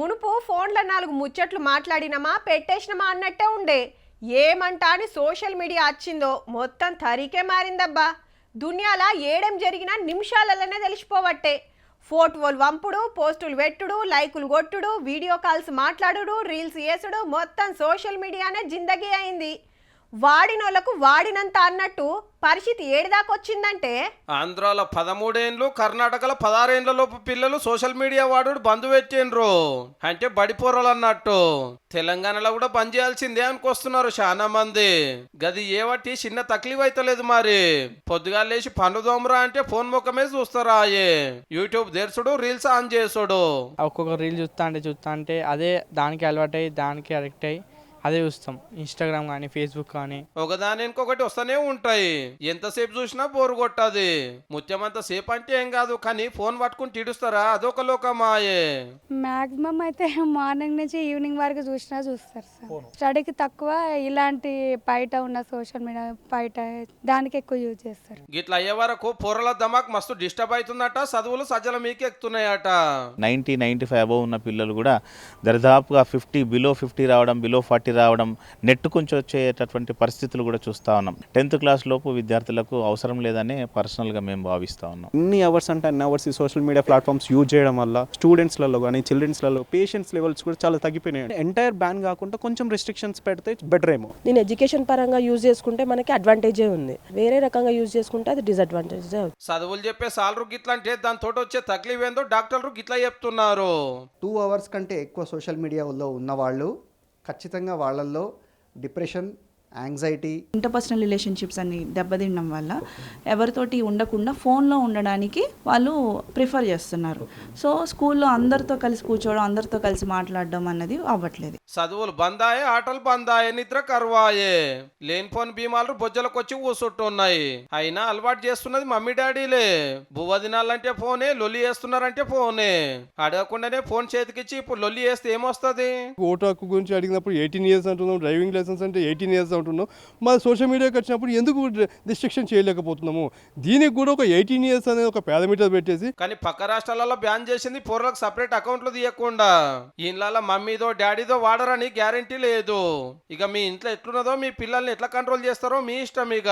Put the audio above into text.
మునుపు ఫోన్లో 4 ముచ్చట్లు మాట్లాడినమా పెట్టేసినమా అన్నట్టే ఉండే. ఏమంటా అని సోషల్ మీడియా వచ్చిందో మొత్తం తరీకే మారిందబ్బా. దునియాల ఏడేం జరిగినా నిమిషాలలోనే తెలిసిపోవట్టే. ఫోటోలు వంపుడు, పోస్టులు పెట్టుడు, లైకులు కొట్టుడు, వీడియో కాల్స్ మాట్లాడుడు, రీల్స్ చేసుడు, మొత్తం సోషల్ మీడియానే జిందగీ అయింది. వాడినోళ్లకు వాడినంత అన్నట్టు పరిస్థితి ఏడిదాకొచ్చిందంటే ఆంధ్రాలో 13 ఏండ్లు, కర్ణాటకలో 16 ఏండ్ల లోపు పిల్లలు సోషల్ మీడియా వాడు బంద్ పెట్టిండ్రు. అంటే బడిపోరలు అన్నట్టు. తెలంగాణలో కూడా బంద్ చేయాల్సిందే అనుకొస్తున్నారు చాలా మంది. గది ఏవటి చిన్న తక్లీఫ్ అయితలేదు మరి. పొద్దుగా లేచి పన్ను దోమరా అంటే ఫోన్ ముఖమే చూస్తారా. యూట్యూబ్ తెరుచుడు, రీల్స్ ఆన్ చేసుడు. ఒక్కొక్క రీల్ చూస్తా అంటే అదే దానికి అలవాటై దానికి అడిక్ట్ అయ్యి అదే చూస్తాం. ఇన్స్టాగ్రామ్ కానీ ఫేస్బుక్ కానీ ఒకదాని ఇంకొకటి వస్తూనే ఉంటాయి. ఎంతసేపు చూసినా బోరు కొట్టది. ముత్యమంత సేపు అంటే ఏం కాదు, కానీ ఫోన్ పట్టుకుని తీడుస్తారా అదొక లోకమాయే. మాక్సిమం అయితే మార్నింగ్ నుంచి ఈవినింగ్ వరకు చూస్తారు సార్. స్టడీకి తక్కువ, ఇలాంటి బయట ఉన్న సోషల్ మీడియా బయట దానికి ఎక్కువ యూజ్ చేస్తారు. గిట్ల అయ్యే వరకు పొరల దమాక్ మస్తు డిస్టర్బ్ అవుతుందట. చదువులు సజ్జల మీకు ఎక్కుతున్నాయట. 90-95 అబవ్ ఉన్న పిల్లలు కూడా దరిదాపుగా 50 రావడం, బిలో 40 రావడం, నెట్ కొంచెం వచ్చేటటువంటి పరిస్థితులు కూడా చూస్తూ ఉన్నాం. 10th క్లాస్ లోపు విద్యార్థులకు అవసరం లేదని పర్సనల్గా మేము భావిస్తూ ఉన్నాం. ఎన్ని అవర్స్ అంటే అన్ని అవర్స్ ఈ సోషల్ మీడియా ప్లాట్ఫామ్స్ యూజ్ చేయడం వల్ల స్టూడెంట్స్లలో కానీ చిల్డ్రన్స్లలో పేషెన్స్ లెవెల్స్ కూడా చాలా తగ్గిపోయినాయి. ఎంటైర్ బ్యాన్ కాకుండా కొంచెం రెస్ట్రిక్షన్స్ పెడితే బెటర్ ఏమో. నేను ఎడ్యుకేషన్ పరంగా యూజ్ చేసుకుంటే మనకి అడ్వాంటేజే ఉంది, వేరే రకంగా యూజ్ చేసుకుంటే అది డిసడ్వాంటేజ్. చదువులు చెప్పే సాలరు గిట్ల అంటే దాని తోట వచ్చే తక్లీఫ్ ఏందో డాక్టర్లు గిట్లా చెప్తున్నారు. 2 hours కంటే ఎక్కువ సోషల్ మీడియాలో ఉన్నవాళ్ళు ఖచ్చితంగా వాళ్ళల్లో డిప్రెషన్, యాంగ్జైటీ, ఇంటర్పర్సనల్ రిలేషన్షిప్స్ అన్ని దెబ్బతినడం వల్ల ఎవరితోటి ఉండకుండా ఫోన్లో ఉండడానికి వాళ్ళు ప్రిఫర్ చేస్తున్నారు. సో స్కూల్లో అందరితో కలిసి కూర్చోవడం, అందరితో కలిసి మాట్లాడడం అన్నది అవ్వట్లేదు. చదువులు బందాయే, ఆటలు బందాయే, నిద్ర కరువాయే. లేనిపోని భీమాలు బొజ్జలకు వచ్చి కూసుంటున్నాయి. అయినా అలవాటు చేస్తున్నది మమ్మీ డాడీలే. బువ్వ తినాలంటే ఫోనే, లొల్లి చేస్తున్నారంటే ఫోనే. అడగకుండానే ఫోన్ చేతికిచ్చి ఇప్పుడు లొల్లి చేస్తే ఏమొస్తుంది? ఓటు హక్కు గురించి అడిగినప్పుడు 18 years అంటున్నాం, డ్రైవింగ్ లైసెన్స్ అంటే 18 years అంటున్నాం. మా సోషల్ మీడియాకి వచ్చినప్పుడు ఎందుకు రిస్ట్రిక్షన్ చేయలేకపోతున్నాము? దీనికి కూడా ఒక 18 years అనేది ఒక పారామీటర్ పెట్టేసి. కానీ పక్క రాష్ట్రాలలో బ్యాన్ చేసింది పోర్లకు సపరేట్ అకౌంట్లు తీయకుండా. ఇళ్ళ మమ్మీదో డాడీదో వాడరని గ్యారంటీ లేదు. ఇక మీ ఇంట్లో ఎట్లున్నదో, మీ పిల్లల్ని ఎట్లా కంట్రోల్ చేస్తారో మీ ఇష్టం. ఇక